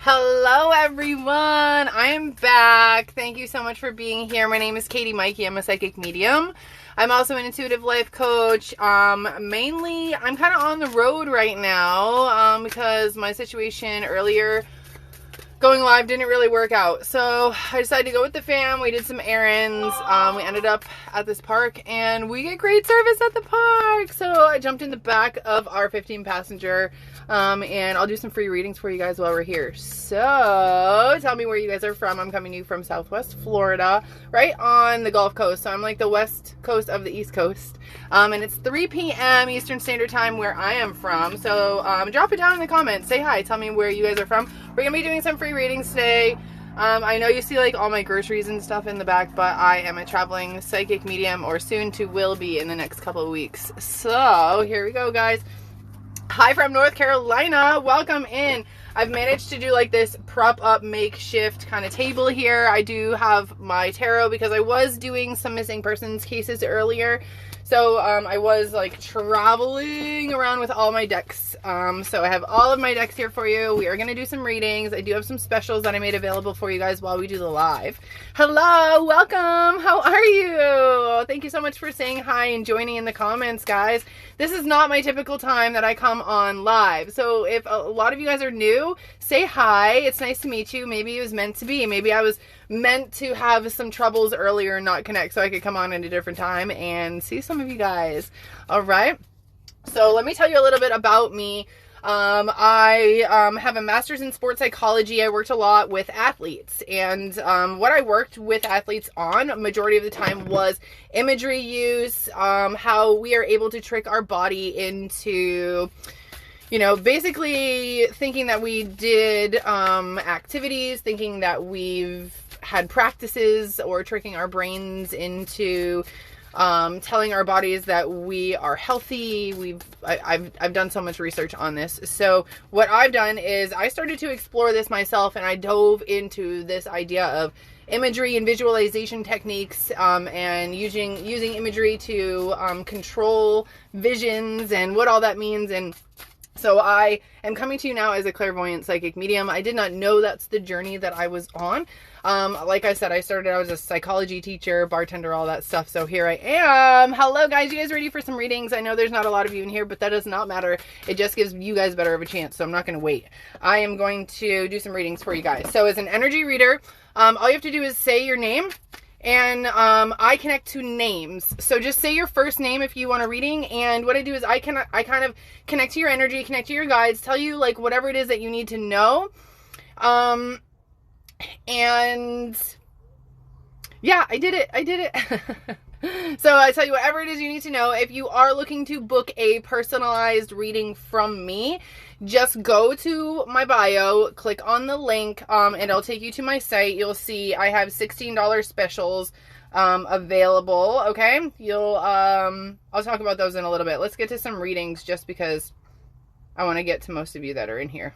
Hello everyone, I am back. Thank you so much for being here. My name is Katie Maike. I'm a psychic medium. I'm also an intuitive life coach. Mainly, I'm kind of on the road right now because my situation earlier going live didn't really work out. So I decided to go with the fam. We did some errands. We ended up at this park and we get great service at the park. So I jumped in the back of our 15 passenger and I'll do some free readings for you guys while we're here. So tell me where you guys are from. I'm coming to you from Southwest Florida, right on the Gulf Coast. So I'm like the west coast of the East Coast. And it's 3 p.m. Eastern Standard Time where I am from. So drop it down in the comments. Say hi. Tell me where you guys are from. We're going to be doing some free readings today. I know you see like all my groceries and stuff in the back, but I am a traveling psychic medium, or soon to will be in the next couple of weeks. So here we go, guys. Hi from North Carolina. Welcome in. I've managed to do like this prop up makeshift kind of table here. I do have my tarot because I was doing some missing persons cases earlier. So I was like traveling around with all my decks. So I have all of my decks here for you. We are going to do some readings. I do have some specials that I made available for you guys while we do the live. Hello, welcome. How are you? Thank you so much for saying hi and joining in the comments, guys. This is not my typical time that I come on live. So if a lot of you guys are new, say hi. It's nice to meet you. Maybe it was meant to be. Maybe I was meant to have some troubles earlier and not connect so I could come on at a different time and see some of you guys. All right. So let me tell you a little bit about me. I have a master's in sports psychology. I worked a lot with athletes, and what I worked with athletes on majority of the time was imagery use, how we are able to trick our body into, you know, basically thinking that we did activities, thinking that we've had practices, or tricking our brains into telling our bodies that we are healthy. I've done so much research on this. So what I've done is I started to explore this myself, and I dove into this idea of imagery and visualization techniques, and using imagery to control visions and what all that means. And so I am coming to you now as a clairvoyant psychic medium. I did not know that's the journey that I was on. Like I said, I was a psychology teacher, bartender, all that stuff. So here I am. Hello guys, you guys ready for some readings? I know there's not a lot of you in here, but that does not matter. It just gives you guys better of a chance. So I'm not going to wait. I am going to do some readings for you guys. So as an energy reader, all you have to do is say your name. And I connect to names. So just say your first name if you want a reading. And what I do is I kind of connect to your energy, connect to your guides, tell you like whatever it is that you need to know. And yeah, I did it. So I tell you whatever it is you need to know. If you are looking to book a personalized reading from me, just go to my bio, click on the link, and it'll take you to my site. You'll see I have $16 specials available. Okay, I'll talk about those in a little bit. Let's get to some readings just because I want to get to most of you that are in here.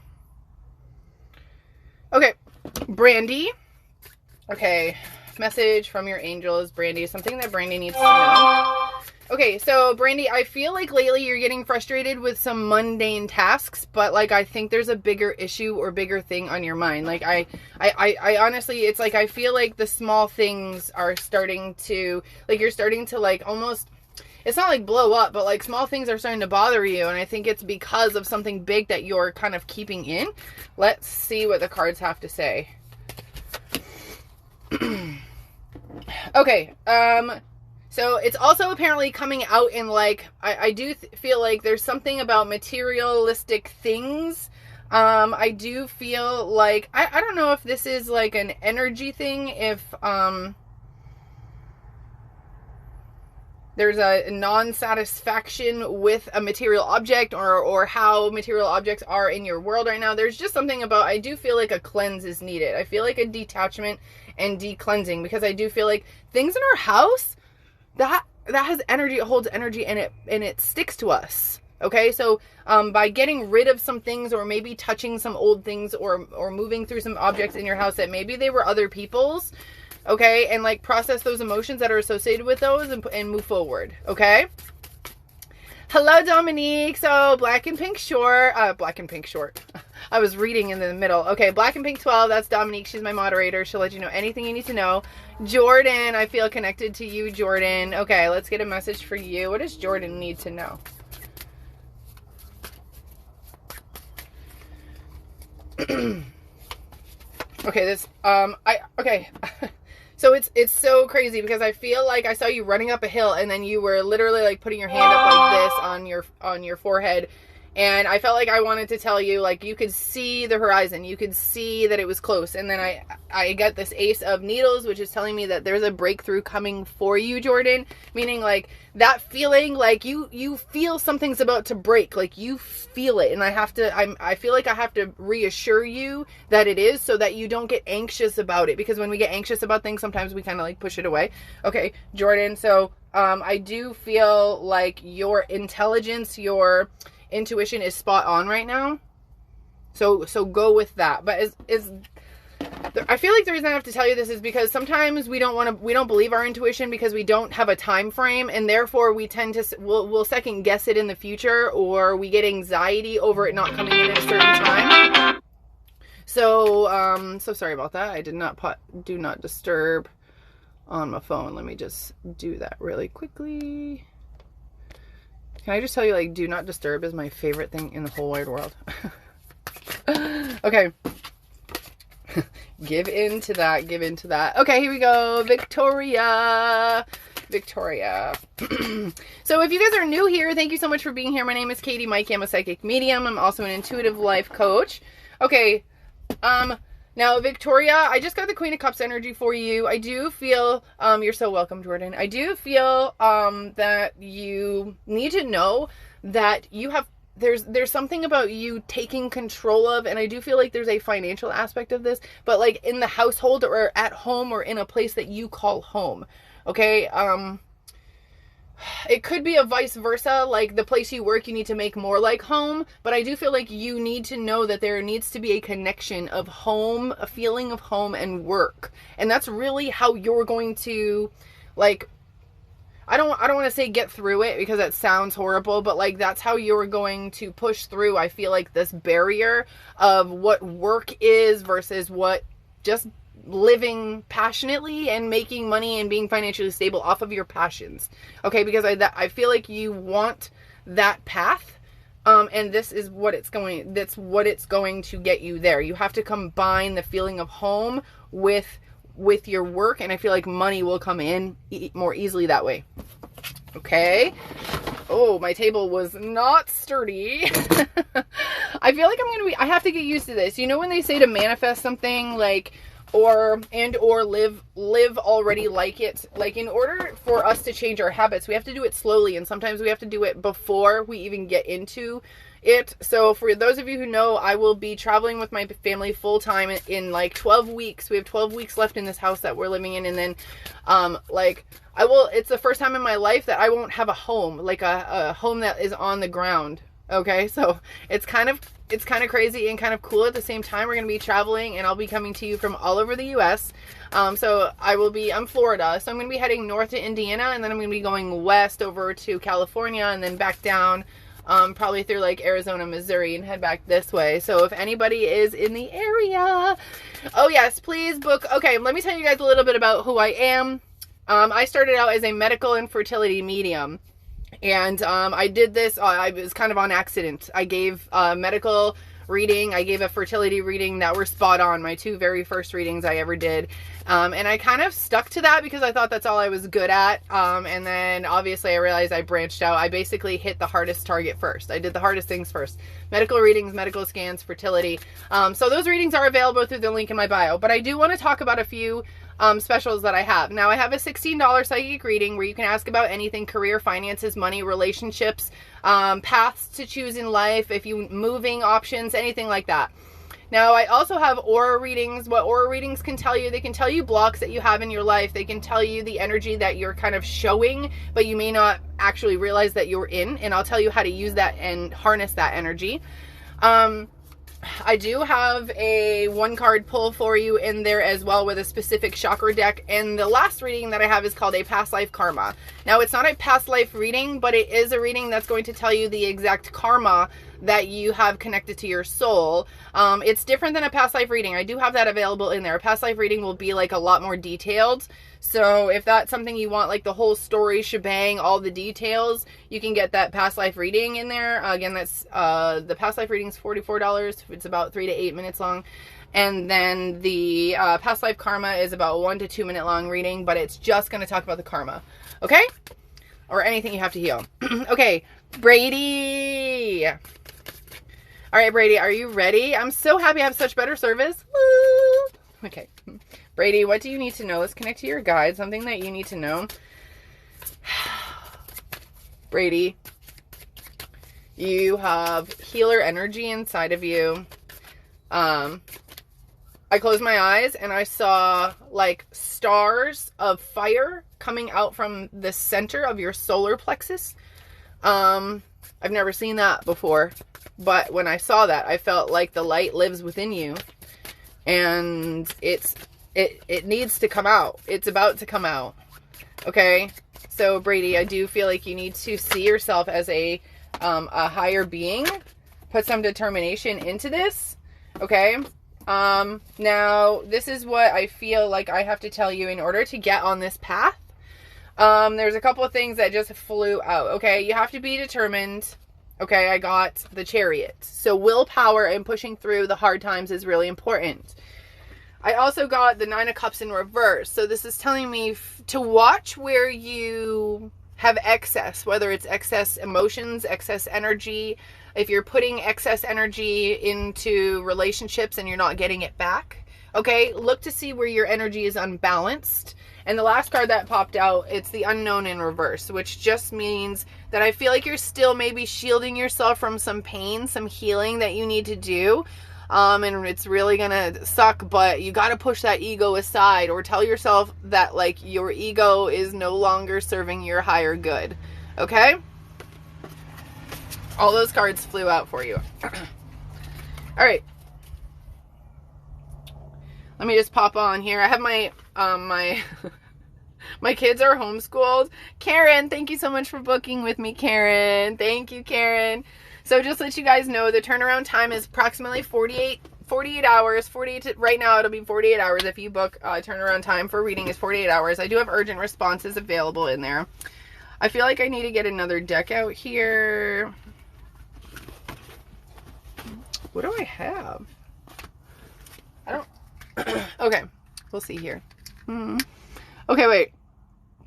Okay, Brandy. Okay, message from your angels, Brandy. Something that Brandy needs to know. Okay, so Brandy, I feel like lately you're getting frustrated with some mundane tasks, but like I think there's a bigger issue or bigger thing on your mind. Like I honestly, it's like I feel like the small things are starting to, like you're starting to like almost, it's not like blow up, but like small things are starting to bother you, and I think it's because of something big that you're kind of keeping in. Let's see what the cards have to say. Okay, so it's also apparently coming out in like, I do feel like there's something about materialistic things. I do feel like, I don't know if this is like an energy thing, if there's a non-satisfaction with a material object, or how material objects are in your world right now. There's just something about, I do feel like a cleanse is needed. I feel like a detachment and de-cleansing, because I do feel like things in our house that has energy, it holds energy, and it sticks to us. Okay, so by getting rid of some things, or maybe touching some old things, or moving through some objects in your house that maybe they were other people's, okay, and like process those emotions that are associated with those, and move forward. Okay, Hello, Dominique. So black and pink short. I was reading in the middle. Okay, black and pink 12. That's Dominique. She's my moderator. She'll let you know anything you need to know. Jordan, I feel connected to you, Jordan. Okay, let's get a message for you. What does Jordan need to know? Okay, this okay. So it's so crazy because I feel like I saw you running up a hill and then you were literally like putting your hand up like this on your forehead, and I felt like I wanted to tell you, like, you could see the horizon, you could see that it was close, and then I get this Ace of Needles, which is telling me that there's a breakthrough coming for you, Jordan, meaning like that feeling like you feel something's about to break, like you feel it, and I feel like I have to reassure you that it is, so that you don't get anxious about it, because when we get anxious about things, sometimes we kind of like push it away. Okay, Jordan, so I do feel like your intelligence, your intuition is spot on right now, so go with that. But I feel like the reason I have to tell you this is because sometimes we don't believe our intuition because we don't have a time frame, and therefore we tend to we'll second guess it in the future, or we get anxiety over it not coming in at a certain time. So so sorry about that. I did not put do not disturb on my phone. Let me just do that really quickly. Can I just tell you, like, do not disturb is my favorite thing in the whole wide world. Okay. Give in to that. Give in to that. Okay, here we go. Victoria. So if you guys are new here, thank you so much for being here. My name is Katie Maike. I'm a psychic medium. I'm also an intuitive life coach. Okay. Now, Victoria, I just got the Queen of Cups energy for you. I do feel, you're so welcome, Jordan. I do feel that you need to know that you have, there's something about you taking control of, and I do feel like there's a financial aspect of this, but like in the household or at home or in a place that you call home. Okay, it could be a vice versa, like the place you work you need to make more like home, but I do feel like you need to know that there needs to be a connection of home, a feeling of home and work, and that's really how you're going to, like, I don't want to say get through it because that sounds horrible, but like that's how you're going to push through, I feel like, this barrier of what work is versus what just living passionately and making money and being financially stable off of your passions. Okay, because I feel like you want that path, and this is what it's going, that's what it's going to get you there. You have to combine the feeling of home with your work, and I feel like money will come in more easily that way. Okay. Oh, my table was not sturdy. I feel like I have to get used to this. You know when they say to manifest something, like, or live already like it, like, in order for us to change our habits, we have to do it slowly, and sometimes we have to do it before we even get into it. So for those of you who know, I will be traveling with my family full time in like 12 weeks. We have 12 weeks left in this house that we're living in, and then it's the first time in my life that I won't have a home, like a home that is on the ground. Okay, so it's kind of crazy and kind of cool at the same time. We're going to be traveling, and I'll be coming to you from all over the U.S. So I'm Florida, so I'm going to be heading north to Indiana, and then I'm going to be going west over to California, and then back down, probably through like Arizona, Missouri, and head back this way. So if anybody is in the area, oh yes, please book. Okay, let me tell you guys a little bit about who I am. I started out as a medical and fertility medium. And I did this, I was kind of on accident. I gave a medical reading, I gave a fertility reading that were spot on, my two very first readings I ever did. And I kind of stuck to that because I thought that's all I was good at. And then obviously I realized I branched out. I basically hit the hardest target first. I did the hardest things first. Medical readings, medical scans, fertility. So those readings are available through the link in my bio. But I do want to talk about a few specials that I have. Now I have a $16 psychic reading where you can ask about anything: career, finances, money, relationships, paths to choose in life, if you moving options, anything like that. Now I also have aura readings. What aura readings can tell you, they can tell you blocks that you have in your life. They can tell you the energy that you're kind of showing, but you may not actually realize that you're in, and I'll tell you how to use that and harness that energy. I do have a 1-card pull for you in there as well with a specific chakra deck. And the last reading that I have is called a past life karma. Now, it's not a past life reading, but it is a reading that's going to tell you the exact karma that you have connected to your soul. It's different than a past life reading. I do have that available in there. A past life reading will be like a lot more detailed. So if that's something you want, like the whole story shebang, all the details, you can get that past life reading in there. Again, that's the past life reading is $44. It's about 3 to 8 minutes long. And then the past life karma is about 1 to 2 minute long reading, but it's just going to talk about the karma. Okay? Or anything you have to heal. Okay, Brady. All right, Brady, are you ready? I'm so happy I have such better service. Woo! Okay. Brady, what do you need to know? Let's connect to your guide. Something that you need to know. Brady, you have healer energy inside of you. I closed my eyes and I saw like stars of fire coming out from the center of your solar plexus. I've never seen that before, but when I saw that, I felt like the light lives within you, and it needs to come out. It's about to come out. Okay? So Brady, I do feel like you need to see yourself as a higher being. Put some determination into this. Okay? Now, this is what I feel like I have to tell you in order to get on this path. There's a couple of things that just flew out. Okay, you have to be determined. Okay, I got the Chariot. So willpower and pushing through the hard times is really important. I also got the 9 of Cups in reverse. So this is telling me to watch where you have excess, whether it's excess emotions, excess energy. If you're putting excess energy into relationships and you're not getting it back. Okay, look to see where your energy is unbalanced. And the last card that popped out, it's the Unknown in reverse, which just means that I feel like you're still maybe shielding yourself from some pain, some healing that you need to do. And it's really gonna suck, but you gotta push that ego aside, or tell yourself that like your ego is no longer serving your higher good. Okay? All those cards flew out for you. All right. Let me just pop on here. I have my my kids are homeschooled. Karen, thank you so much for booking with me, Karen. Thank you, Karen. So just to let you guys know, the turnaround time is approximately 48 hours. Right now it'll be 48 hours. If you book turnaround time for reading is 48 hours. I do have urgent responses available in there. I feel like I need to get another deck out here. What do I have? I don't... Okay, we'll see here. Okay, wait.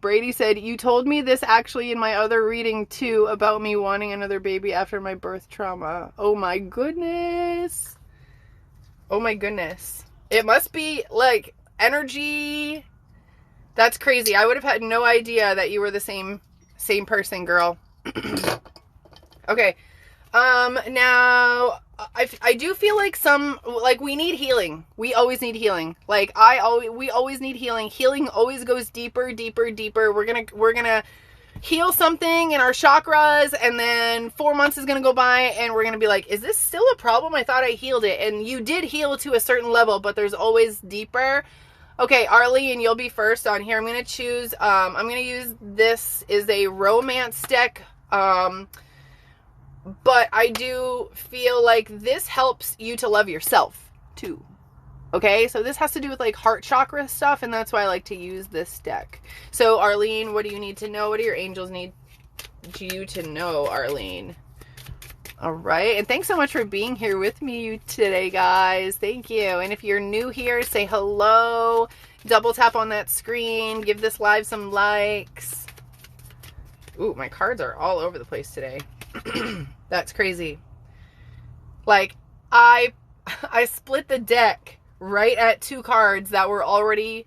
Brady said, you told me this actually in my other reading too about me wanting another baby after my birth trauma. Oh my goodness. Oh my goodness. It must be like energy. That's crazy. I would have had no idea that you were the same person, girl. Okay. Now I do feel like we need healing. We always need healing. Like we always need healing. Healing always goes deeper, deeper, deeper. We're gonna heal something in our chakras, and then 4 months is gonna go by and we're gonna be like, is this still a problem? I thought I healed it. And you did heal to a certain level, but there's always deeper. Okay, Arlene, you'll be first on here. I'm gonna choose, I'm gonna use, this is a romance deck. But I do feel like this helps you to love yourself too. Okay, so this has to do with like heart chakra stuff, and that's why I like to use this deck. So Arlene, what do you need to know? What do your angels need you to know, Arlene? All right, and thanks so much for being here with me today, guys. Thank you. And if you're new here, say hello. Double tap on that screen. Give this live some likes. Ooh, my cards are all over the place today. That's crazy. Like, I split the deck right at 2 cards that were already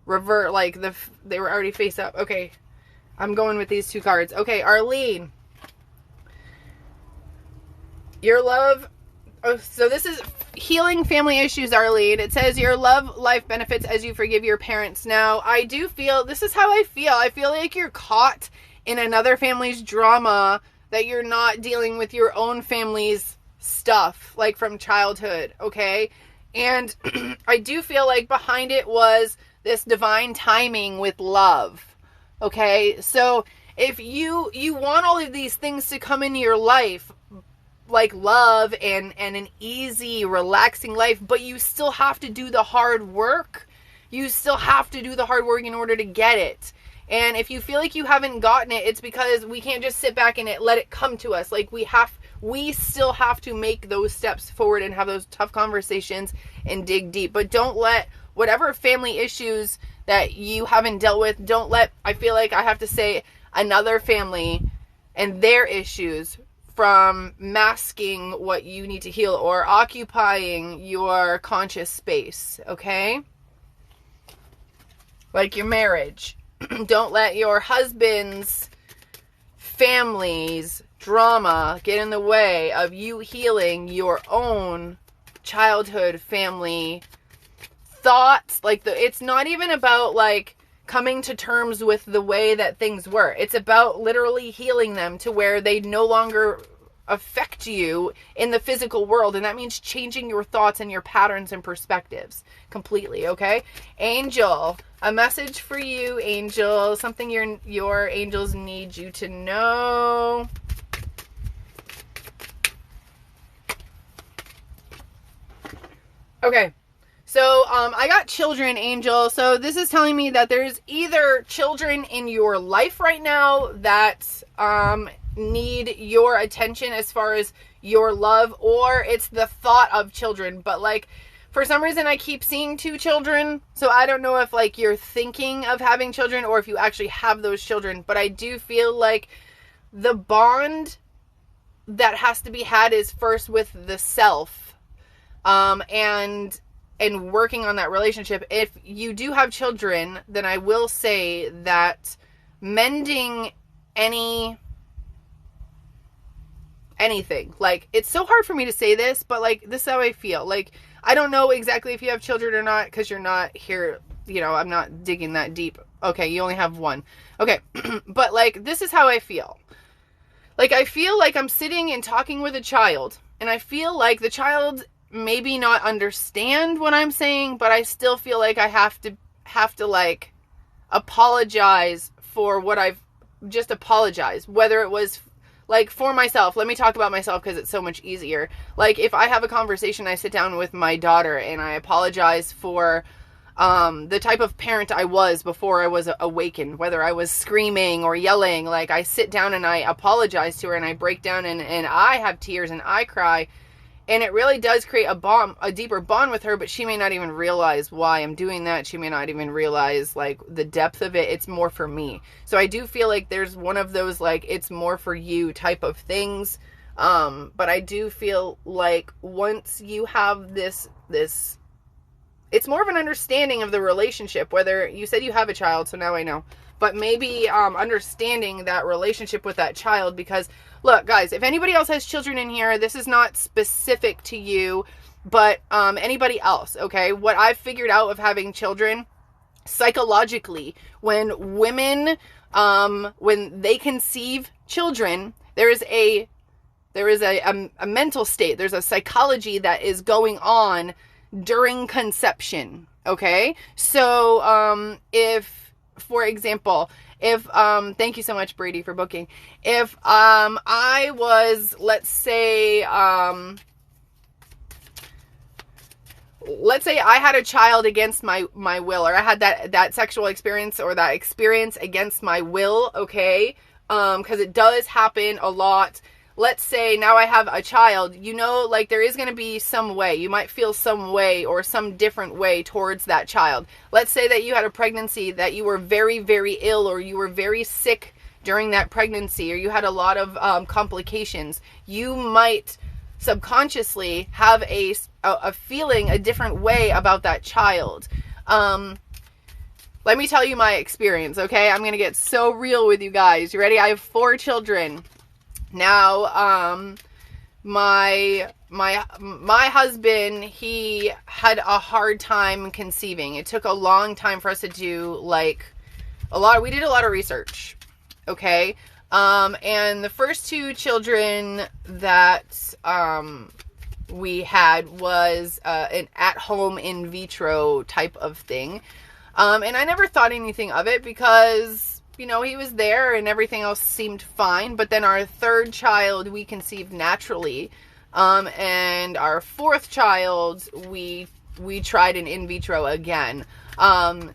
like they were already face up. Okay, I'm going with these 2 cards. Okay, Arlene, your love. Oh, so this is healing family issues, Arlene. It says your love life benefits as you forgive your parents. Now, I do feel, this is how I feel. I feel like you're caught in another family's drama, that you're not dealing with your own family's stuff, like from childhood, okay? And I do feel like behind it was this divine timing with love, okay? So if you want all of these things to come into your life, like love and an easy, relaxing life, but you still have to do the hard work. You still have to do the hard work in order to get it. And if you feel like you haven't gotten it, it's because we can't just sit back and let it come to us. Like we still have to make those steps forward and have those tough conversations and dig deep. But don't let whatever family issues that you haven't dealt with, I feel like I have to say another family and their issues from masking what you need to heal or occupying your conscious space, okay? Like your marriage. Don't let your husband's family's drama get in the way of you healing your own childhood family thoughts. Like it's not even about like coming to terms with the way that things were. It's about literally healing them to where they no longer affect you in the physical world. And that means changing your thoughts and your patterns and perspectives completely, okay? Angel, a message for you, Angel. Something your angels need you to know. Okay. So, I got children, Angel. So this is telling me that there's either children in your life right now that need your attention as far as your love, or it's the thought of children. But like, for some reason, I keep seeing 2 children. So I don't know if like you're thinking of having children or if you actually have those children. But I do feel like the bond that has to be had is first with the self, and working on that relationship. If you do have children, then I will say that mending anything, like, it's so hard for me to say this, but like, this is how I feel. Like, I don't know exactly if you have children or not, because you're not here, you know, I'm not digging that deep. Okay, you only have 1. Okay, but like, this is how I feel. Like, I feel like I'm sitting and talking with a child, and I feel like the child maybe not understand what I'm saying, but I still feel like I have to like apologize for what I've just apologized, whether it was like for myself. Let me talk about myself because it's so much easier. Like, if I have a conversation, I sit down with my daughter and I apologize for the type of parent I was before I was awakened, whether I was screaming or yelling. Like, I sit down and I apologize to her and I break down and I have tears and I cry. And it really does create a deeper bond with her, but she may not even realize why I'm doing that. She may not even realize like the depth of it. It's more for me. So I do feel like there's one of those, like, it's more for you type of things. But I do feel like once you have this, it's more of an understanding of the relationship, whether you said you have a child. So now I know, but maybe, understanding that relationship with that child, because look, guys, if anybody else has children in here, this is not specific to you, but anybody else, okay? What I've figured out of having children, psychologically, when women, when they conceive children, there is a mental state, there's a psychology that is going on during conception, okay? So, for example, if, thank you so much, Brady, for booking. If, I was, let's say I had a child against my will, or I had that sexual experience or that experience against my will, okay? 'Cause it does happen a lot. Let's say now I have a child, you know, like, there is going to be some way. You might feel some way or some different way towards that child. Let's say that you had a pregnancy that you were very, very ill, or you were very sick during that pregnancy, or you had a lot of complications. You might subconsciously have a feeling a different way about that child. Let me tell you my experience, okay? I'm going to get so real with you guys. You ready? I have 4 children. Now, my husband, he had a hard time conceiving. It took a long time for us to do, like, we did a lot of research, okay? And the first two children that we had was an at-home in vitro type of thing. And I never thought anything of it because, you know, he was there and everything else seemed fine. But then our third child we conceived naturally. And our fourth child we tried an in vitro again.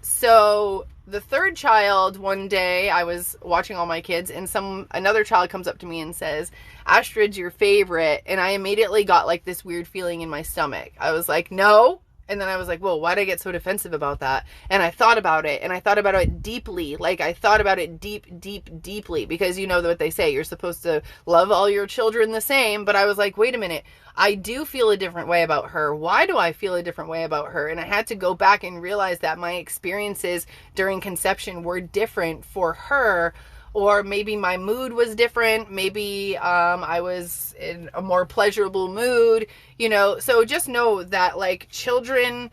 So the third child, one day I was watching all my kids and another child comes up to me and says, Astrid's your favorite. And I immediately got like this weird feeling in my stomach. I was like, no. And then I was like, well, why'd I get so defensive about that? And I thought about it, and I thought about it deeply. Like, I thought about it deeply, because you know what they say, you're supposed to love all your children the same. But I was like, wait a minute, I do feel a different way about her. Why do I feel a different way about her? And I had to go back and realize that my experiences during conception were different for her. Or maybe my mood was different. Maybe I was in a more pleasurable mood, you know. So just know that, like, children,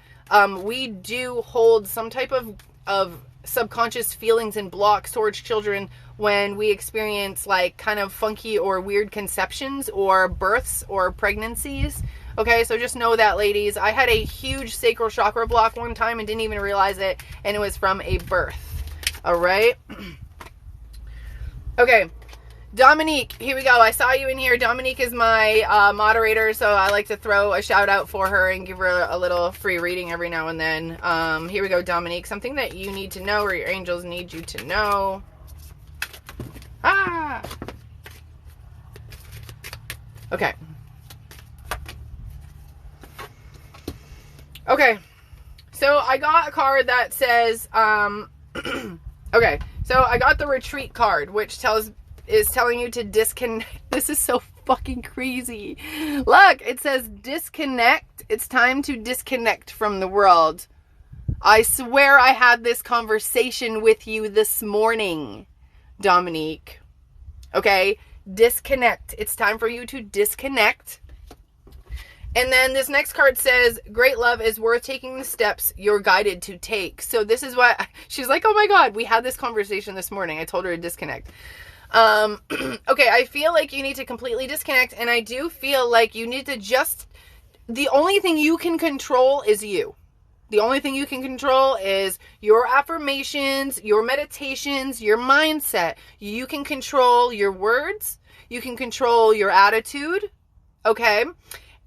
we do hold some type of subconscious feelings and blocks towards children when we experience, like, kind of funky or weird conceptions or births or pregnancies. Okay, so just know that, ladies. I had a huge sacral chakra block one time and didn't even realize it, and it was from a birth. All right. Okay, Dominique, here we go. I saw you in here. Dominique is my moderator, so I like to throw a shout out for her and give her a little free reading every now and then. Here we go, Dominique. Something that you need to know, or your angels need you to know. Ah! Okay. Okay, so I got a card that says, okay. So I got the retreat card, which is telling you to disconnect. This is so fucking crazy. Look, it says disconnect. It's time to disconnect from the world. I swear I had this conversation with you this morning, Dominique. Okay, disconnect. It's time for you to disconnect. And then this next card says, great love is worth taking the steps you're guided to take. So this is what, she's like, oh my God, we had this conversation this morning. I told her to disconnect. Okay, I feel like you need to completely disconnect. And I do feel like you need to the only thing you can control is you. The only thing you can control is your affirmations, your meditations, your mindset. You can control your words. You can control your attitude. Okay?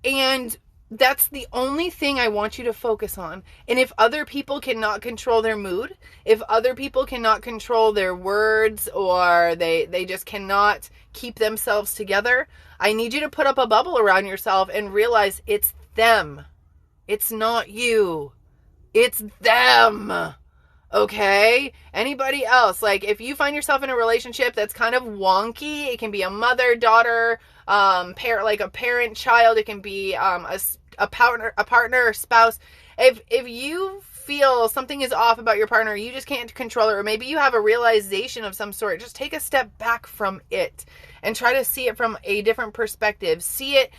And that's the only thing I want you to focus on. And if other people cannot control their mood, if other people cannot control their words, or they just cannot keep themselves together, I need you to put up a bubble around yourself and realize it's them. It's not you. It's them. Okay? Anybody else? Like, if you find yourself in a relationship that's kind of wonky, it can be a mother, daughter, like a parent, child. It can be a partner or spouse. If you feel something is off about your partner, you just can't control it, or maybe you have a realization of some sort, just take a step back from it and try to see it from a different perspective. See it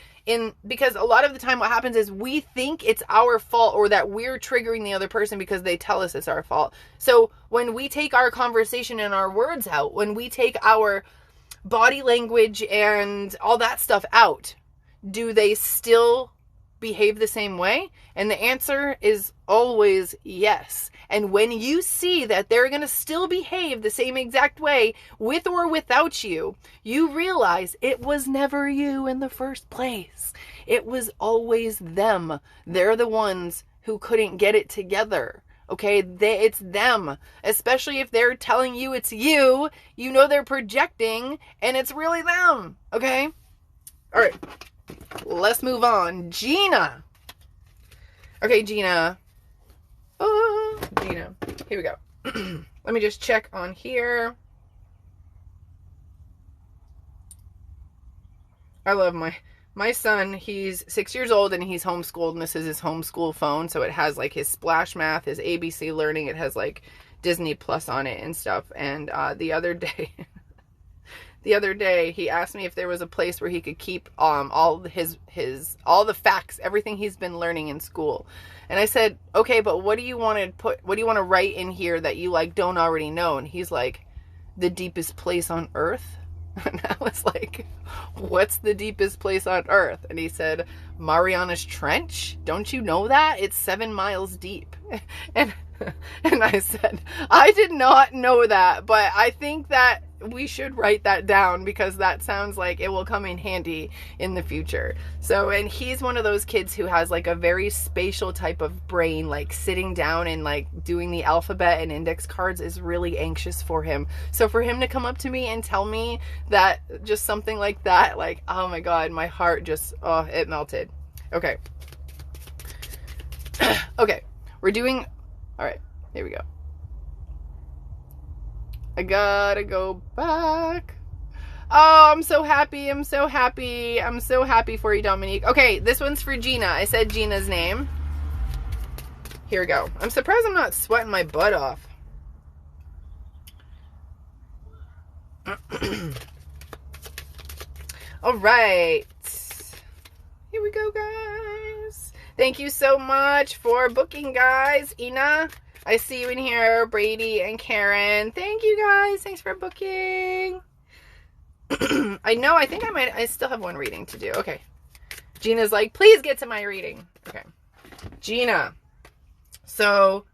because a lot of the time what happens is we think it's our fault, or that we're triggering the other person because they tell us it's our fault. So when we take our conversation and our words out, when we take our body language and all that stuff out, do they still behave the same way? And the answer is always yes. And when you see that they're going to still behave the same exact way with or without you, you realize it was never you in the first place. It was always them. They're the ones who couldn't get it together. Okay, it's them. Especially if they're telling you it's you, you know they're projecting, and it's really them. Okay? All right. Let's move on. Gina. Okay, Gina. Gina. Here we go. Let me just check on here. I love my son. He's 6 years old and he's homeschooled, and this is his homeschool phone. So it has like his Splash Math, his ABC Learning. It has like Disney Plus on it and stuff. And the other day he asked me if there was a place where he could keep all the facts, everything he's been learning in school. And I said, okay, but what do you want to write in here that you like don't already know? And he's like, the deepest place on earth. And I was like, what's the deepest place on earth? And he said, Mariana's Trench. Don't you know that? It's 7 miles deep. And I said, I did not know that, but I think that we should write that down because that sounds like it will come in handy in the future. So, and he's one of those kids who has like a very spatial type of brain, like sitting down and like doing the alphabet and index cards is really anxious for him. So for him to come up to me and tell me that just something like that, like, oh my God, my heart just, oh, it melted. Okay. Okay. We're doing, all right, here we go. I gotta go back. Oh, I'm so happy. I'm so happy. I'm so happy for you, Dominique. Okay, this one's for Gina. I said Gina's name. Here we go. I'm surprised I'm not sweating my butt off. All right. Here we go, guys. Thank you so much for booking, guys. Ina, I see you in here. Brady and Karen. Thank you, guys. Thanks for booking. I know, I think I still have one reading to do. Okay. Gina's like, please get to my reading. Okay. Gina. So,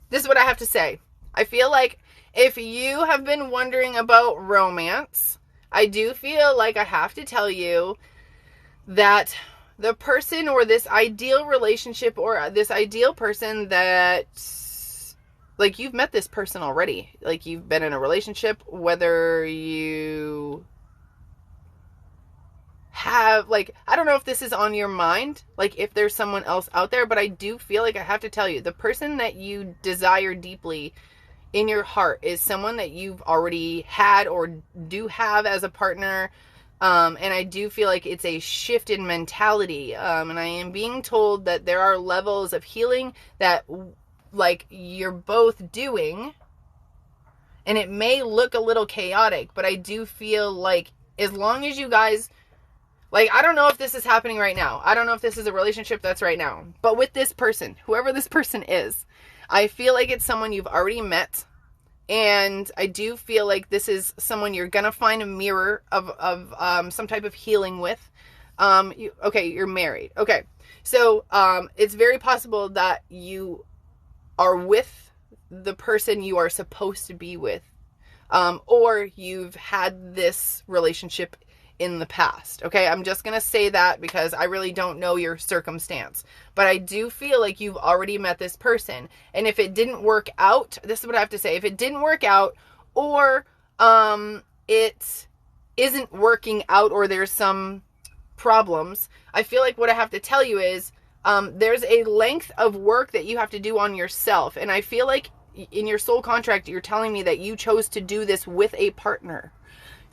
this is what I have to say. I feel like if you have been wondering about romance, I do feel like I have to tell you that the person or this ideal relationship or this ideal person that, like, you've met this person already. Like, you've been in a relationship, whether you have, like, I don't know if this is on your mind, like, if there's someone else out there, but I do feel like I have to tell you, the person that you desire deeply in your heart is someone that you've already had or do have as a partner. And I do feel like it's a shift in mentality. And I am being told that there are levels of healing that, like, you're both doing. And it may look a little chaotic, but I do feel like as long as you guys, like, I don't know if this is happening right now. I don't know if this is a relationship that's right now. But with this person, whoever this person is, I feel like it's someone you've already met. And I do feel like this is someone you're going to find a mirror of some type of healing with. Okay, you're married. Okay. So it's very possible that you are with the person you are supposed to be with. Or you've had this relationship in the past. Okay, I'm just going to say that because I really don't know your circumstance. But I do feel like you've already met this person. And if it didn't work out, this is what I have to say. If it didn't work out or it isn't working out or there's some problems, I feel like what I have to tell you is there's a length of work that you have to do on yourself. And I feel like in your soul contract, you're telling me that you chose to do this with a partner.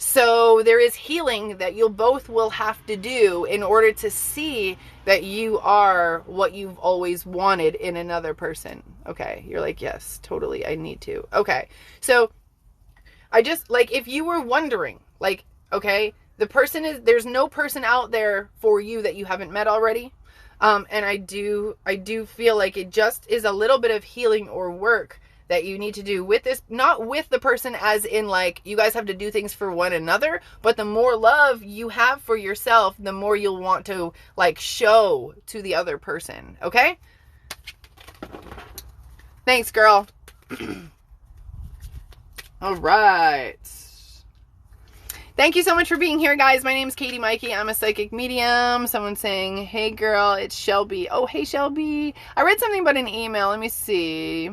So there is healing that you'll both will have to do in order to see that you are what you've always wanted in another person. Okay. You're like, yes, totally. I need to. Okay. So I just, like, if you were wondering, like, okay, the person is, there's no person out there for you that you haven't met already. And I do feel like it just is a little bit of healing or work that you need to do with this, not with the person as in, like, you guys have to do things for one another, but the more love you have for yourself, the more you'll want to, like, show to the other person. Okay? Thanks, girl. All right. Thank you so much for being here, guys. My name is Katie Maike. I'm a psychic medium. Someone's saying, hey, girl, it's Shelby. Oh, hey, Shelby. I read something about an email. Let me see.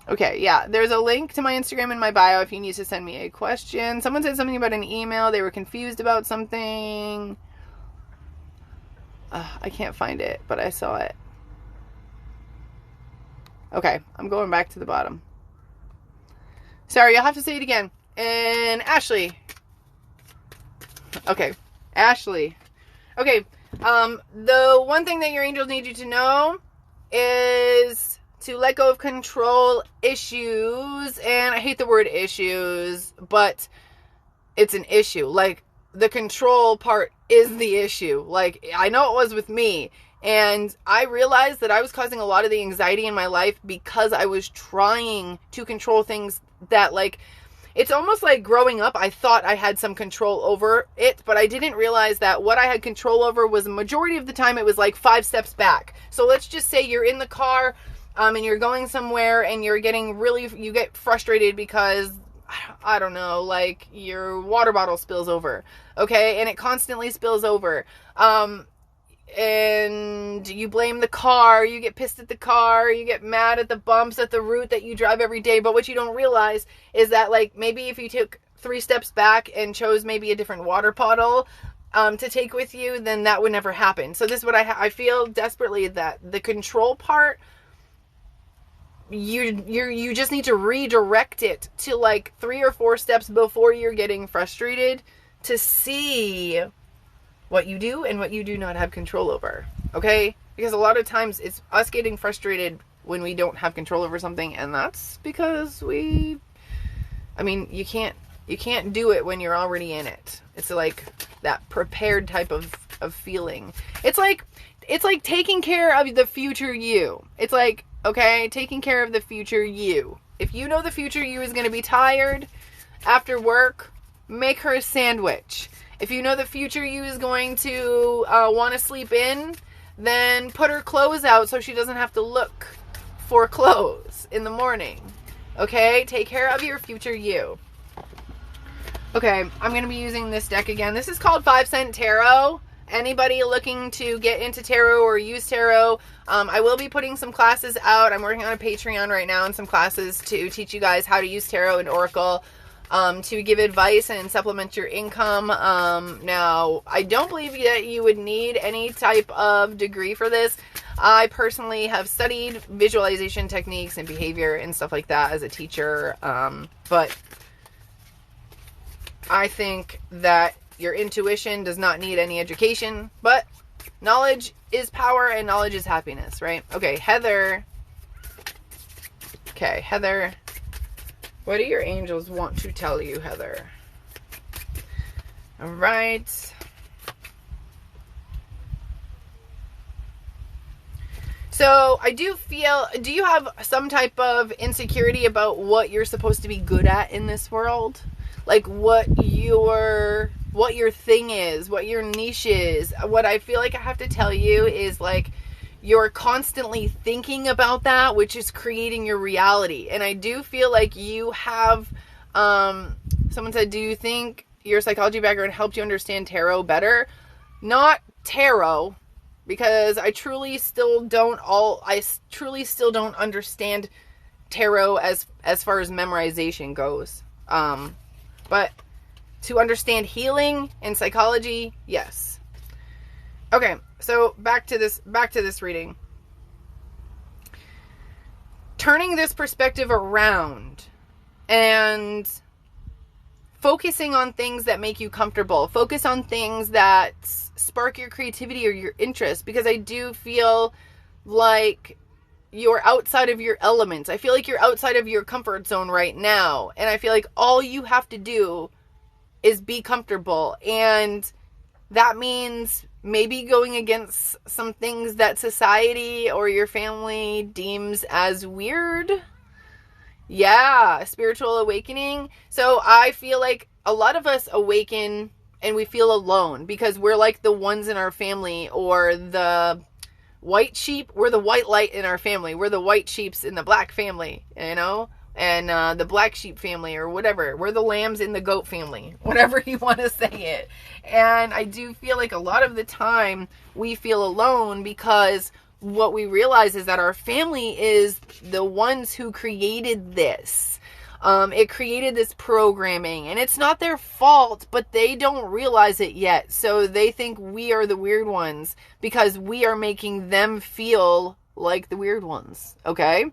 Okay, yeah, there's a link to my Instagram in my bio if you need to send me a question. Someone said something about an email. They were confused about something. I can't find it, but I saw it. Okay, I'm going back to the bottom. Sorry, you'll have to say it again. And Ashley. Okay, Ashley. Okay, the one thing that your angels need you to know is to let go of control issues. And I hate the word issues, but it's an issue. Like, the control part is the issue. Like, I know it was with me. And I realized that I was causing a lot of the anxiety in my life because I was trying to control things that, like, it's almost like growing up, I thought I had some control over it, but I didn't realize that what I had control over was the majority of the time it was like 5 steps back. So let's just say you're in the car, and you're going somewhere and you get frustrated because, I don't know, like your water bottle spills over, okay? And it constantly spills over. And you blame the car, you get pissed at the car, you get mad at the bumps at the route that you drive every day. But what you don't realize is that, like, maybe if you took 3 steps back and chose maybe a different water bottle to take with you, then that would never happen. So this is what I feel desperately, that the control part, you just need to redirect it to like 3 or 4 steps before you're getting frustrated, to see what you do and what you do not have control over. Okay? Because a lot of times it's us getting frustrated when we don't have control over something, and that's because you can't do it when you're already in it. It's like that prepared type of feeling. It's like taking care of the future you. It's like, okay, taking care of the future you. If you know the future you is going to be tired after work, make her a sandwich. If you know the future you is going to want to sleep in, then put her clothes out so she doesn't have to look for clothes in the morning. Okay? Take care of your future you. Okay, I'm going to be using this deck again. This is called 5 Cent Tarot. Anybody looking to get into tarot or use tarot, I will be putting some classes out. I'm working on a Patreon right now and some classes to teach you guys how to use tarot and oracle to give advice and supplement your income. Now, I don't believe that you would need any type of degree for this. I personally have studied visualization techniques and behavior and stuff like that as a teacher, but I think that your intuition does not need any education, but knowledge is power and knowledge is happiness, right? Okay, Heather. Okay, Heather. What do your angels want to tell you, Heather? All right. So I do feel, do you have some type of insecurity about what you're supposed to be good at in this world? Like what your thing is, what your niche is. What I feel like I have to tell you is, like, you're constantly thinking about that, which is creating your reality. And I do feel like you have, someone said, do you think your psychology background helped you understand tarot better? Not tarot, because I truly still don't understand tarot as far as memorization goes. But to understand healing and psychology, yes. Okay, so back to this reading. Turning this perspective around and focusing on things that make you comfortable. Focus on things that spark your creativity or your interest, because I do feel like you're outside of your elements. I feel like you're outside of your comfort zone right now. And I feel like all you have to do is be comfortable. And that means maybe going against some things that society or your family deems as weird. Yeah, spiritual awakening. So I feel like a lot of us awaken and we feel alone because we're like the ones in our family, or the white sheep. We're the white light in our family. We're the white sheeps in the black family, you know, and the black sheep family, or whatever. We're the lambs in the goat family, whatever you want to say it. And I do feel like a lot of the time we feel alone because what we realize is that our family is the ones who created this. It created this programming, and it's not their fault, but they don't realize it yet. So they think we are the weird ones because we are making them feel like the weird ones. Okay?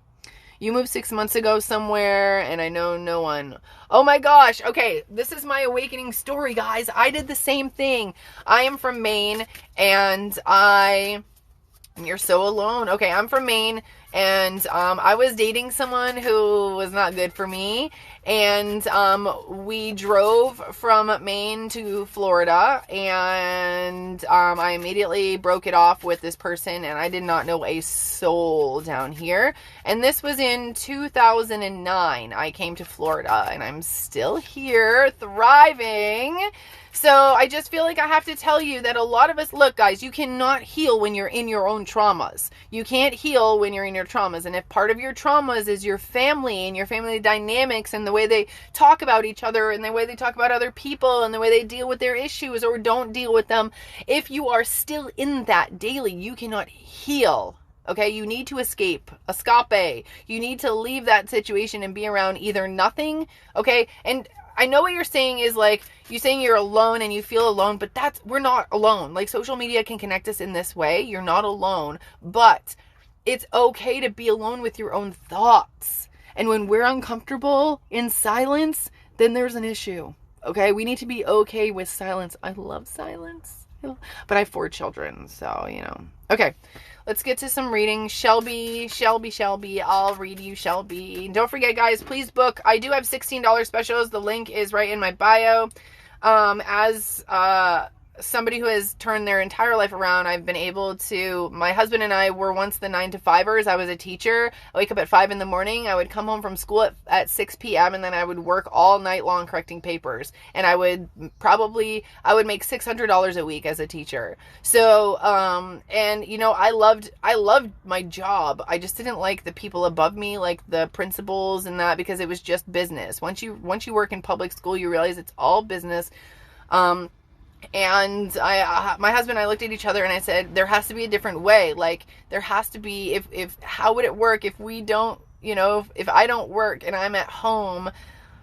You moved 6 months ago somewhere, and I know no one. Oh my gosh. Okay. This is my awakening story, guys. I did the same thing. I am from Maine, and you're so alone. Okay. I'm from Maine, And I was dating someone who was not good for me. And we drove from Maine to Florida, and I immediately broke it off with this person, and I did not know a soul down here. And this was in 2009. I came to Florida, and I'm still here, thriving. So I just feel like I have to tell you that a lot of us, look guys, you cannot heal when you're in your own traumas. You can't heal when you're in your traumas. And if part of your traumas is your family and your family dynamics and the way they talk about each other and the way they talk about other people and the way they deal with their issues or don't deal with them, if you are still in that daily, you cannot heal. Okay, you need to escape. You need to leave that situation and be around either nothing, okay? And I know what you're saying is like, you're saying you're alone and you feel alone, but we're not alone. Like, social media can connect us in this way. You're not alone, but it's okay to be alone with your own thoughts. And when we're uncomfortable in silence, then there's an issue. Okay, we need to be okay with silence. I love silence, but I have 4 children, so, you know. Okay, let's get to some reading. Shelby. I'll read you, Shelby. Don't forget, guys, please book. I do have $16 specials. The link is right in my bio. As somebody who has turned their entire life around, I've been able to, my husband and I were once the 9-to-5ers. I was a teacher. I wake up at 5 in the morning. I would come home from school at 6 p.m. and then I would work all night long correcting papers. And I would make $600 a week as a teacher. So, and you know, I loved my job. I just didn't like the people above me, like the principals and that, because it was just business. Once you work in public school, you realize it's all business. And my husband and I looked at each other and I said, there has to be a different way. Like, there has to be, how would it work if we don't, you know, if I don't work and I'm at home?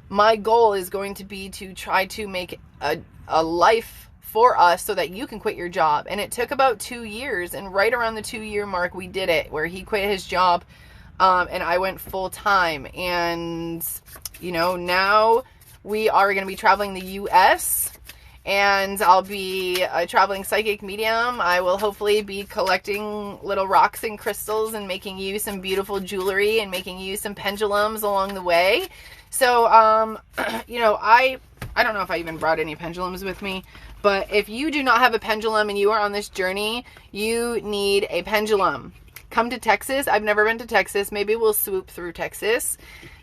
My goal is going to be to try to make a life for us so that you can quit your job. And it took about 2 years, and right around the 2-year mark, we did it, where he quit his job, and I went full time. And, you know, now we are going to be traveling the U.S., and I'll be a traveling psychic medium. I will hopefully be collecting little rocks and crystals and making you some beautiful jewelry and making you some pendulums along the way. So, you know, I don't know if I even brought any pendulums with me, but if you do not have a pendulum and you are on this journey, you need a pendulum. Come to Texas. I've never been to Texas. Maybe we'll swoop through Texas.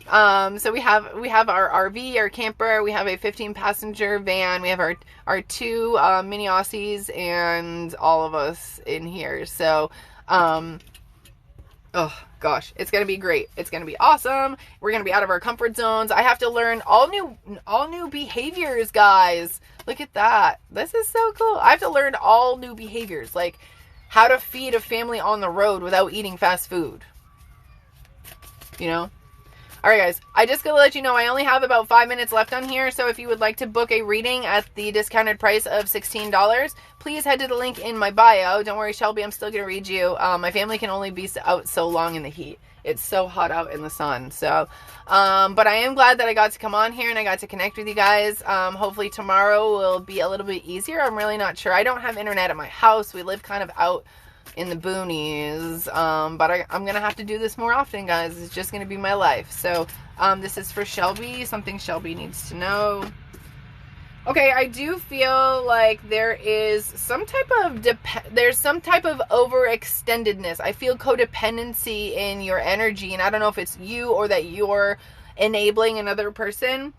So we have our RV, our camper, we have a 15-passenger van, we have our 2 mini Aussies, and all of us in here. So, oh gosh, it's going to be great. It's going to be awesome. We're going to be out of our comfort zones. I have to learn all new behaviors, guys. Look at that. This is so cool. I have to learn all new behaviors, like how to feed a family on the road without eating fast food. You know? All right, guys, I just got to let you know I only have about 5 minutes left on here, so if you would like to book a reading at the discounted price of $16, please head to the link in my bio. Don't worry, Shelby, I'm still going to read you. My family can only be out so long in the heat. It's so hot out in the sun. So, but I am glad that I got to come on here and I got to connect with you guys. Hopefully tomorrow will be a little bit easier. I'm really not sure. I don't have internet at my house. We live kind of out in the boonies, but I'm gonna have to do this more often, guys. It's just gonna be my life. So this is for Shelby, something Shelby needs to know. Okay, I do feel like there is some type of overextendedness. I feel codependency in your energy, and I don't know if it's you or that you're enabling another person.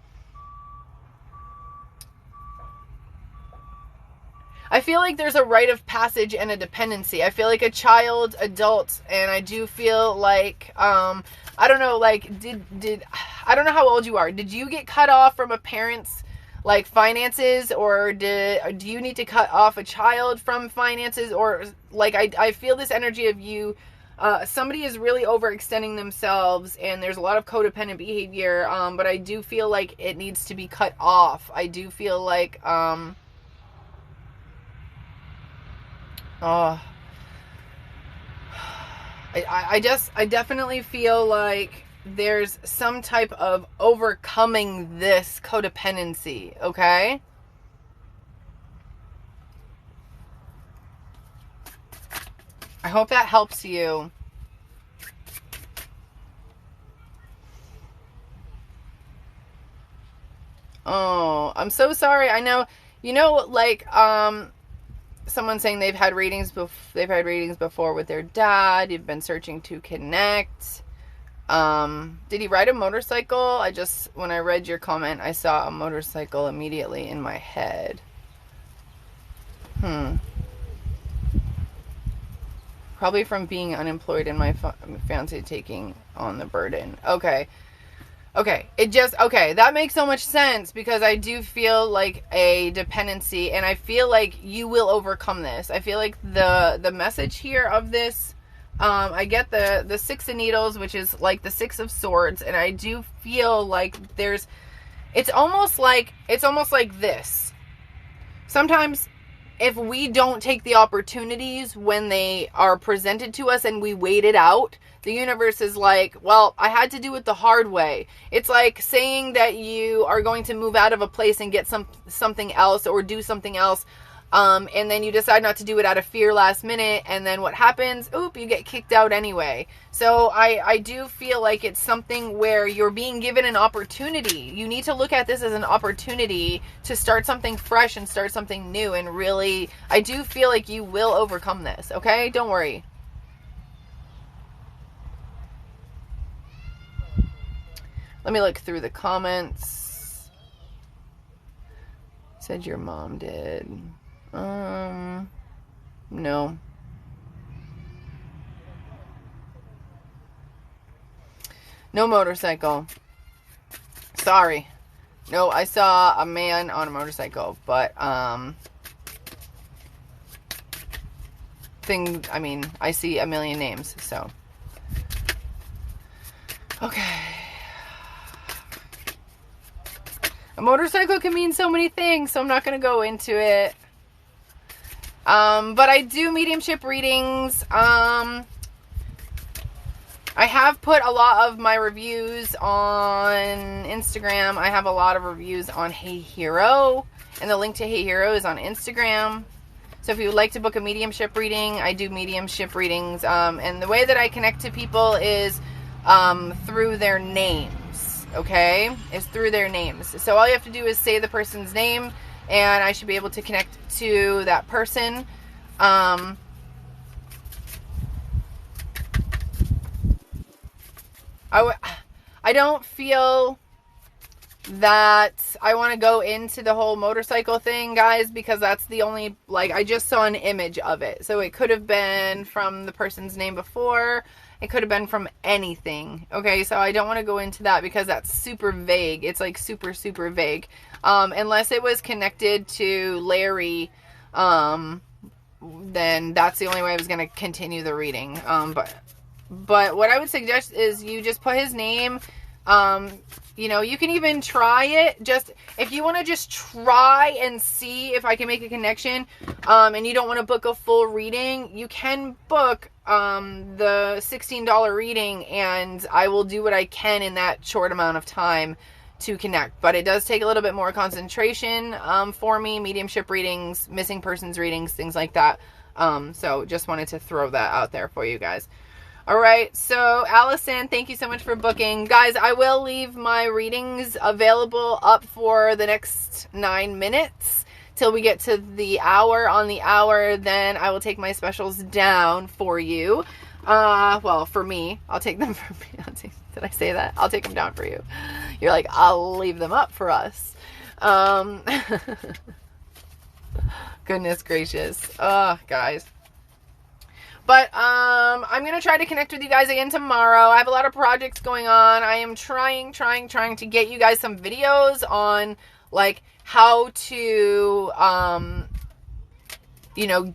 I feel like there's a rite of passage and a dependency. I feel like a child, adult, and I do feel like, I don't know, like, I don't know how old you are. Did you get cut off from a parent's, like, finances, or do you need to cut off a child from finances? Or, like, I feel this energy of you, somebody is really overextending themselves, and there's a lot of codependent behavior, but I do feel like it needs to be cut off. I do feel like, I definitely feel like there's some type of overcoming this codependency, okay? I hope that helps you. Oh, I'm so sorry. I know, like, someone saying they've had readings before with their dad. You've been searching to connect. Did he ride a motorcycle? When I read your comment, I saw a motorcycle immediately in my head. Probably from being unemployed and my fiance taking on the burden. Okay. That makes so much sense, because I do feel like a dependency, and I feel like you will overcome this. I feel like the message here of this, I get the Six of Needles, which is like the Six of Swords, and I do feel like it's almost like this. Sometimes if we don't take the opportunities when they are presented to us and we wait it out, the universe is like, well, I had to do it the hard way. It's like saying that you are going to move out of a place and get something else or do something else, and then you decide not to do it out of fear last minute, and then what happens? Oop, you get kicked out anyway. So I do feel like it's something where you're being given an opportunity. You need to look at this as an opportunity to start something fresh and start something new, and really, I do feel like you will overcome this, okay? Don't worry. Let me look through the comments. Said your mom did. No. No motorcycle. Sorry. No, I saw a man on a motorcycle, but, I see a million names, so. Okay. A motorcycle can mean so many things, so I'm not going to go into it. But I do mediumship readings. I have put a lot of my reviews on Instagram. I have a lot of reviews on Hey Hero, and the link to Hey Hero is on Instagram. So if you would like to book a mediumship reading, I do mediumship readings. And the way that I connect to people is through their names, okay? It's through their names. So all you have to do is say the person's name, and I should be able to connect to that person. I don't feel that I want to go into the whole motorcycle thing, guys, because that's the only, I just saw an image of it. So it could have been from the person's name before. It could have been from anything. Okay, so I don't want to go into that because that's super vague. It's like super, super vague. Unless it was connected to Larry, then that's the only way I was going to continue the reading. But what I would suggest is you just put his name. You can even try it. If you want to just try and see if I can make a connection, and you don't want to book a full reading, you can book the $16 reading, and I will do what I can in that short amount of time to connect. But it does take a little bit more concentration for me. Mediumship readings, missing persons readings, things like that. So just wanted to throw that out there for you guys. All right, so Allison, thank you so much for booking. Guys, I will leave my readings available up for the next 9 minutes till we get to the hour. On the hour, then I will take my specials down for you. Well, for me. I'll take them for me. Did I say that? I'll take them down for you. You're like, I'll leave them up for us. Goodness gracious. Oh, guys. But I'm going to try to connect with you guys again tomorrow. I have a lot of projects going on. I am trying to get you guys some videos on, how to,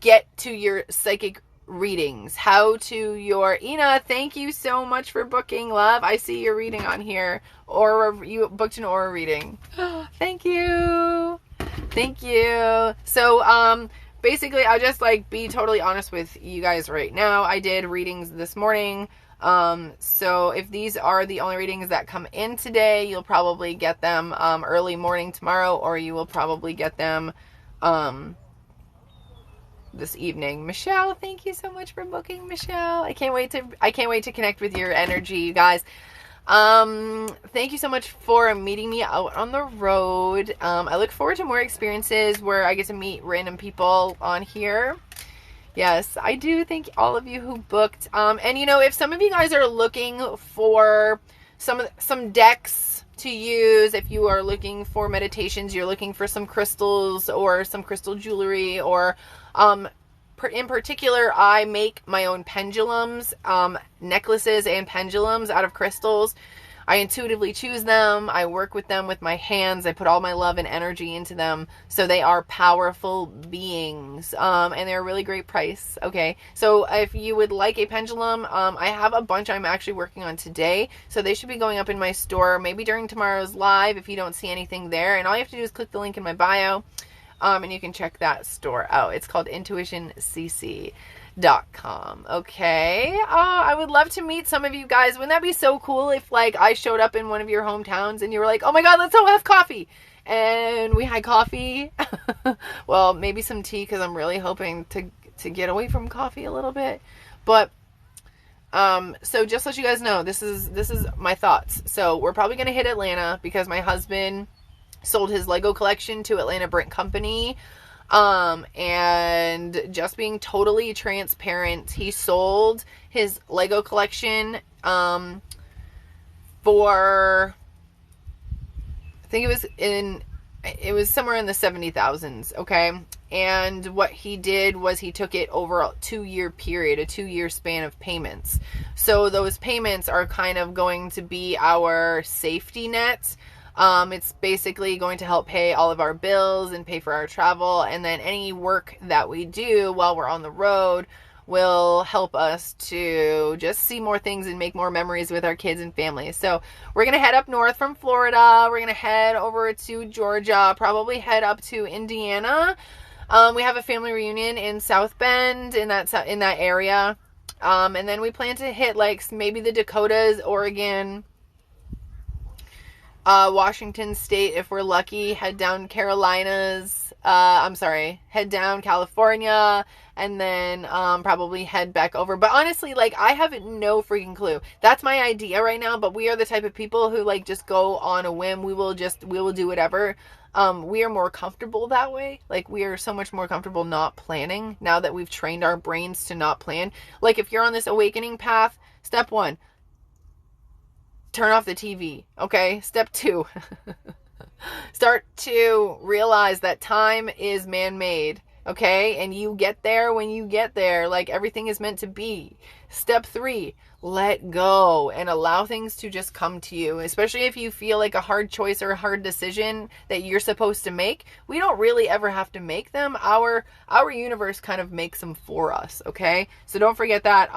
get to your psychic readings. Ina, thank you so much for booking, love. I see your reading on here. You booked an aura reading. Thank you. So, basically, I'll just be totally honest with you guys right now. I did readings this morning. So if these are the only readings that come in today, you'll probably get them early morning tomorrow, or you will probably get them this evening. Michelle, thank you so much for booking, Michelle. I can't wait to connect with your energy, you guys. Thank you so much for meeting me out on the road. I look forward to more experiences where I get to meet random people on here. Yes, I do thank all of you who booked. And you know, if some of you guys are looking for some decks to use, if you are looking for meditations, you're looking for some crystals or some crystal jewelry, or in particular, I make my own pendulums, necklaces and pendulums out of crystals. I intuitively choose them. I work with them with my hands. I put all my love and energy into them. So they are powerful beings. And they're a really great price. Okay. So if you would like a pendulum, I have a bunch I'm actually working on today. So they should be going up in my store maybe during tomorrow's live if you don't see anything there. And all you have to do is click the link in my bio. And you can check that store out. It's called intuitioncc.com. Okay. I would love to meet some of you guys. Wouldn't that be so cool if like I showed up in one of your hometowns and you were like, oh my God, let's all have coffee. And we had coffee. Well, maybe some tea, because I'm really hoping to get away from coffee a little bit. But so just to let you guys know, this is my thoughts. So we're probably going to hit Atlanta because my husband sold his Lego collection to Atlanta Brick Company. And just being totally transparent, he sold his Lego collection, for, I think it was somewhere in the 70,000s. Okay. And what he did was he took it over a 2-year period, a 2-year span of payments. So those payments are kind of going to be our safety net. It's basically going to help pay all of our bills and pay for our travel. And then any work that we do while we're on the road will help us to just see more things and make more memories with our kids and families. So we're going to head up north from Florida. We're going to head over to Georgia, probably head up to Indiana. We have a family reunion in South Bend in that area. And then we plan to hit like maybe the Dakotas, Oregon, Washington State, if we're lucky, head down Carolinas, head down California, and then, probably head back over. But honestly, like, I have no freaking clue. That's my idea right now, but we are the type of people who, like, just go on a whim. We will do whatever. We are more comfortable that way. Like, we are so much more comfortable not planning now that we've trained our brains to not plan. Like, if you're on this awakening path, step 1, turn off the TV. Okay. Step 2, start to realize that time is man-made. Okay. And you get there when you get there, like everything is meant to be. Step 3, let go and allow things to just come to you. Especially if you feel like a hard choice or a hard decision that you're supposed to make. We don't really ever have to make them. Our universe kind of makes them for us. Okay. So don't forget that.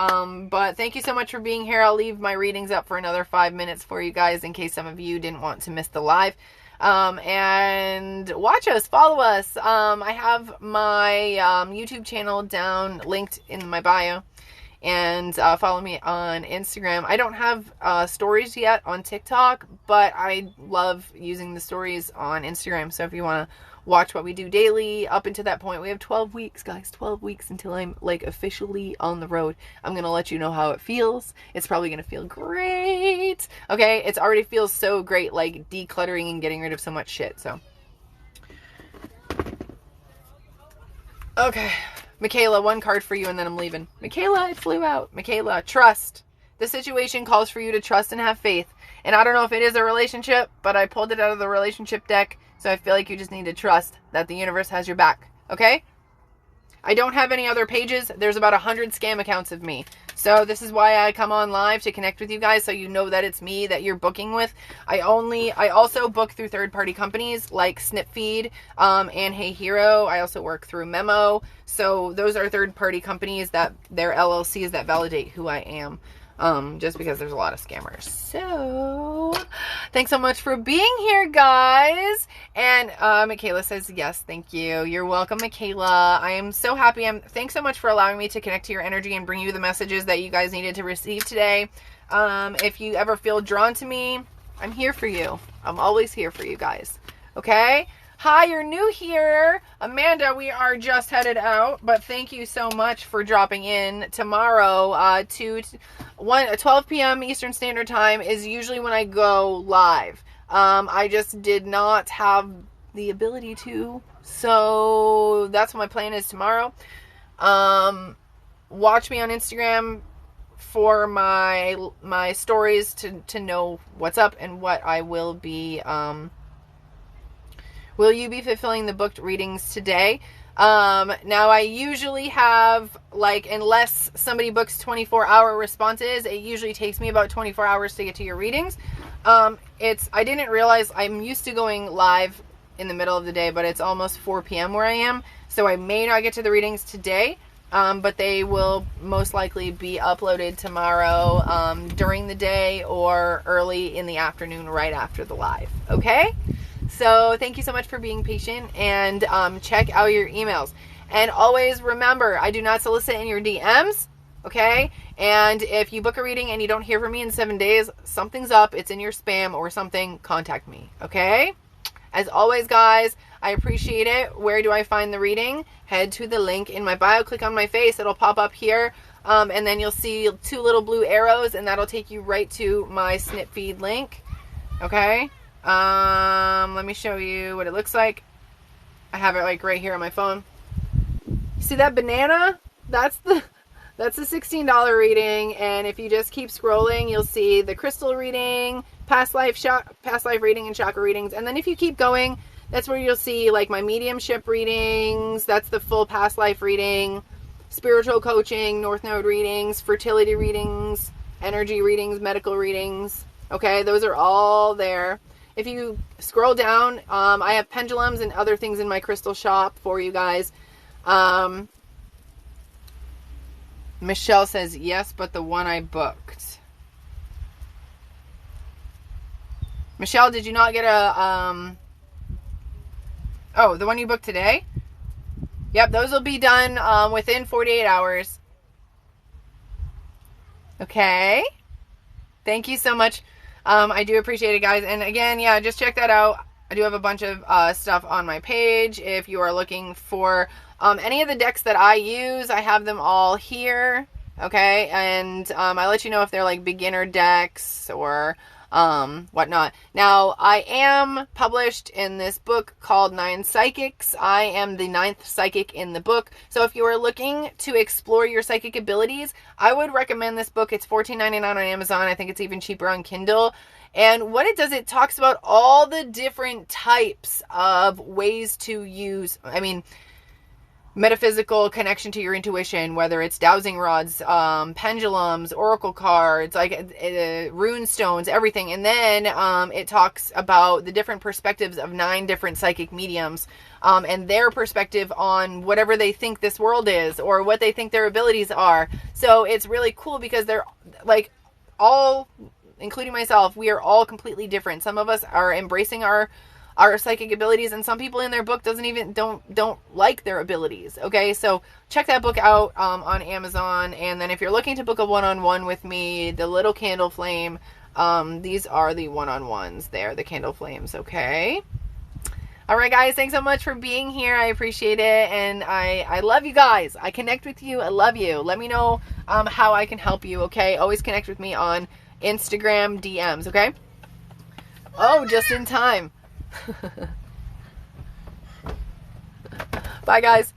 But thank you so much for being here. I'll leave my readings up for another 5 minutes for you guys in case some of you didn't want to miss the live. And watch us, follow us. I have my YouTube channel down linked in my bio, and follow me on Instagram. I don't have stories yet on TikTok, but I love using the stories on Instagram. So if you want to watch what we do daily up until that point, we have 12 weeks, guys, 12 weeks until I'm like officially on the road. I'm going to let you know how it feels. It's probably going to feel great. Okay. It already feels so great, like decluttering and getting rid of so much shit. So, okay. Michaela, 1 card for you and then I'm leaving. Michaela, it flew out. Michaela, trust. The situation calls for you to trust and have faith. And I don't know if it is a relationship, but I pulled it out of the relationship deck. So I feel like you just need to trust that the universe has your back. Okay? I don't have any other pages. There's about 100 scam accounts of me. So this is why I come on live, to connect with you guys, so you know that it's me that you're booking with. I also book through third-party companies like Snipfeed and Hey Hero. I also work through Memo. So those are third-party companies that they're LLCs that validate who I am. Just because there's a lot of scammers. So thanks so much for being here, guys. And Michaela says yes, thank you. You're welcome, Michaela. I am so happy. Thanks so much for allowing me to connect to your energy and bring you the messages that you guys needed to receive today. If you ever feel drawn to me, I'm here for you. I'm always here for you guys. Okay? Hi, you're new here. Amanda, we are just headed out, but thank you so much for dropping in. Tomorrow, 12 p.m. Eastern Standard Time is usually when I go live. I just did not have the ability to, so that's what my plan is tomorrow. Watch me on Instagram for my stories to know what's up and what I will be. Will you be fulfilling the booked readings today? Now I usually have, like, unless somebody books 24-hour responses, it usually takes me about 24 hours to get to your readings. I didn't realize I'm used to going live in the middle of the day, but it's almost 4 p.m. where I am, so I may not get to the readings today, but they will most likely be uploaded tomorrow during the day or early in the afternoon right after the live, okay? So thank you so much for being patient, and check out your emails. And always remember, I do not solicit in your DMs, okay? And if you book a reading and you don't hear from me in 7 days, something's up, it's in your spam or something, contact me, okay? As always, guys, I appreciate it. Where do I find the reading? Head to the link in my bio, click on my face, it'll pop up here, and then you'll see 2 little blue arrows, and that'll take you right to my snip feed link, okay? Let me show you what it looks like. I have it like right here on my phone. See that banana? That's the $16 reading, and if you just keep scrolling, you'll see the crystal reading, past life reading, and chakra readings. And then if you keep going, that's where you'll see like my mediumship readings. That's the full past life reading, spiritual coaching, North Node readings, fertility readings, energy readings, medical readings. Okay, those are all there. If you scroll down, I have pendulums and other things in my crystal shop for you guys. Michelle says, yes, but the one I booked. Michelle, did you not get a, oh, the one you booked today? Yep, those will be done within 48 hours. Okay. Thank you so much. I do appreciate it, guys. And again, yeah, just check that out. I do have a bunch of stuff on my page. If you are looking for any of the decks that I use, I have them all here. Okay. And I let you know if they're like beginner decks or whatnot. Now, I am published in this book called 9 Psychics. I am the 9th psychic in the book. So if you are looking to explore your psychic abilities, I would recommend this book. It's $14.99 on Amazon. I think it's even cheaper on Kindle. And what it does, it talks about all the different types of ways to use, metaphysical connection to your intuition, whether it's dowsing rods, pendulums, oracle cards, like rune stones, everything. And then it talks about the different perspectives of 9 different psychic mediums, and their perspective on whatever they think this world is or what they think their abilities are. So it's really cool because they're like all, including myself, we are all completely different. Some of us are embracing our psychic abilities, and some people in their book don't like their abilities. Okay, so check that book out on Amazon. And then if you're looking to book a one-on-one with me, the little candle flame, these are the one-on-ones there, the candle flames. Okay, all right, guys, thanks so much for being here. I appreciate it, and I love you guys. I connect with you. I love you. Let me know how I can help you. Okay, always connect with me on Instagram DMs. Okay. Oh, just in time. Bye, guys.